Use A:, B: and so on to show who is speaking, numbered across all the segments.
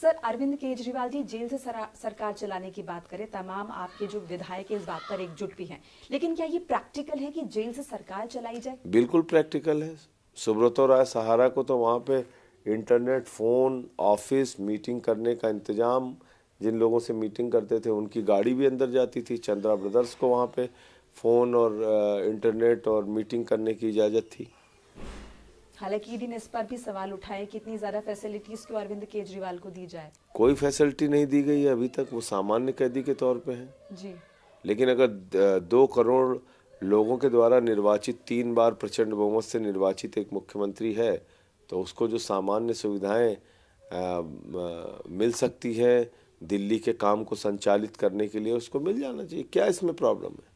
A: Sir, Arvind Kejriwal ji jail से सरकार चलाने की बात करें, तमाम आपके जो विधायक इस बात पर एकजुट भी हैं, लेकिन क्या ये प्रैक्टिकल है कि जेल से सरकार चलाई जाए?
B: बिल्कुल प्रैक्टिकल है। सुब्रतो राय सहारा को तो वहाँ पे इंटरनेट, फोन, ऑफिस, मीटिंग करने का इंतजाम, जिन लोगों से मीटिंग करते थे उनकी गाड़ी भी अंदर जाती थी। चंद्रा ब्रदर्स को वहाँ पे फोन और इंटरनेट और मीटिंग करने की इजाज़त थी।
A: हालांकि ईडी ने इस पर भी सवाल उठाए कि इतनी ज्यादा फैसिलिटीज क्यों अरविंद केजरीवाल को दी जाए।
B: कोई फैसिलिटी नहीं दी गई है अभी तक, वो सामान्य कैदी के तौर पे हैं।
A: जी।
B: लेकिन अगर 2 करोड़ लोगों के द्वारा निर्वाचित, 3 बार प्रचंड बहुमत से निर्वाचित एक मुख्यमंत्री है, तो उसको जो सामान्य सुविधाएं मिल सकती है दिल्ली के काम को संचालित करने के लिए, उसको मिल जाना चाहिए। क्या इसमें प्रॉब्लम है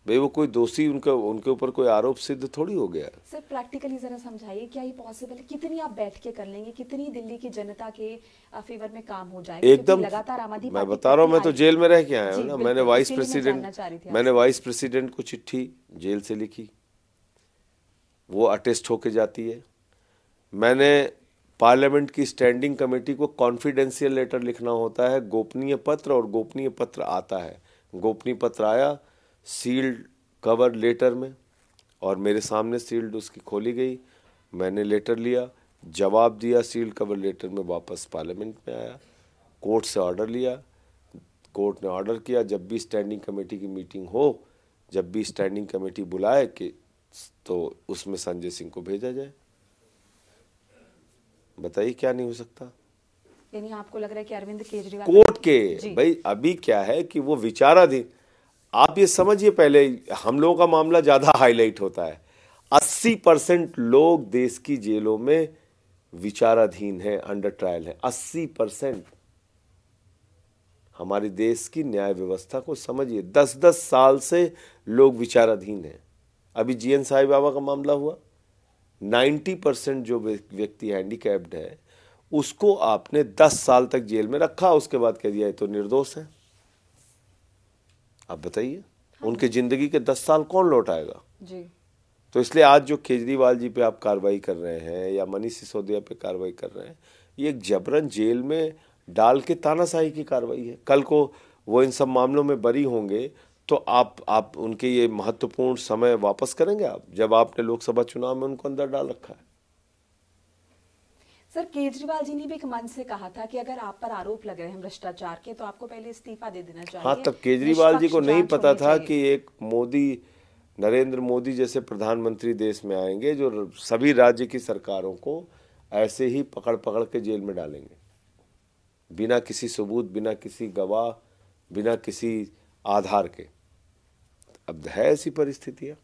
B: भाई? वो कोई दोषी, उनके ऊपर कोई आरोप सिद्ध थोड़ी हो गया।
A: सर, प्रैक्टिकली जरा समझाइए, क्या ये पॉसिबल है? कितनी आप बैठ के कर लेंगे? कितनी दिल्ली की जनता के फेवर में काम हो जाएगा?
B: एकदम।
A: लगातार आम आदमी
B: मैं
A: पार्टी
B: बता रहा हूँ, मैं तो जेल में रह के आया हूँ ना। मैंने वाइस प्रेसिडेंट को चिट्ठी जेल से लिखी, वो अटेस्ट होके जाती है। मैंने पार्लियामेंट की स्टैंडिंग कमेटी को कॉन्फिडेंशियल लेटर लिखना होता है, गोपनीय पत्र, और गोपनीय पत्र आता है। गोपनीय पत्र आया सील्ड कवर लेटर में, और मेरे सामने सील्ड उसकी खोली गई। मैंने लेटर लिया, जवाब दिया सील्ड कवर लेटर में, वापस पार्लियामेंट में आया, कोर्ट से ऑर्डर लिया। कोर्ट ने ऑर्डर किया जब भी स्टैंडिंग कमेटी की मीटिंग हो, जब भी स्टैंडिंग कमेटी बुलाए कि तो उसमें संजय सिंह को भेजा जाए। बताइए क्या नहीं हो सकता?
A: यानी आपको लग रहा है कि अरविंद केजरीवाल
B: कोर्ट के भाई अभी क्या है कि वो विचाराधीन। आप ये समझिए, पहले हम लोगों का मामला ज्यादा हाईलाइट होता है। 80% लोग देश की जेलों में विचाराधीन है, अंडर ट्रायल है। 80% हमारे देश की न्याय व्यवस्था को समझिए, 10-10 साल से लोग विचाराधीन हैं। अभी जीएन साई बाबा का मामला हुआ, 90% जो व्यक्ति हैंडीकैप्ड है उसको आपने 10 साल तक जेल में रखा, उसके बाद कह दिया ये तो निर्दोष है। आप बताइए, उनके जिंदगी के 10 साल कौन लौटाएगा?
A: जी।
B: तो इसलिए आज जो केजरीवाल जी पे आप कार्रवाई कर रहे हैं या मनीष सिसोदिया पे कार्रवाई कर रहे हैं, ये एक जबरन जेल में डाल के तानाशाही की कार्रवाई है। कल को वो इन सब मामलों में बरी होंगे तो आप उनके ये महत्वपूर्ण समय वापस करेंगे आप, जब आपने लोकसभा चुनाव में उनको अंदर डाल रखा है।
A: सर, केजरीवाल जी ने भी एक मंच से कहा था कि अगर आप पर आरोप लग रहे हैं भ्रष्टाचार के, तो आपको पहले इस्तीफा दे देना चाहिए।
B: हाँ, तब केजरीवाल जी को नहीं पता था कि एक नरेंद्र मोदी जैसे प्रधानमंत्री देश में आएंगे जो सभी राज्य की सरकारों को ऐसे ही पकड़ पकड़ के जेल में डालेंगे, बिना किसी सबूत, बिना किसी गवाह, बिना किसी आधार के। अब है ऐसी परिस्थितियां।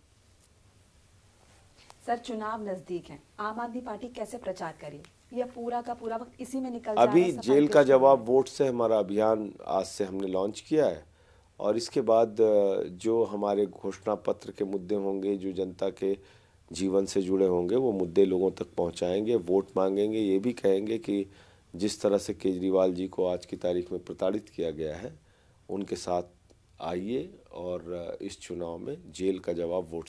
A: सर, चुनाव नजदीक है, आम आदमी पार्टी कैसे प्रचार करे? या पूरा का पूरा वक्त इसी में निकल
B: अभी
A: जाएगा?
B: जेल का जवाब वोट से हमारा अभियान आज से हमने लॉन्च किया है, और इसके बाद जो हमारे घोषणा पत्र के मुद्दे होंगे, जो जनता के जीवन से जुड़े होंगे, वो मुद्दे लोगों तक पहुंचाएंगे, वोट मांगेंगे। ये भी कहेंगे कि जिस तरह से केजरीवाल जी को आज की तारीख में प्रताड़ित किया गया है, उनके साथ आइए और इस चुनाव में जेल का जवाब वोट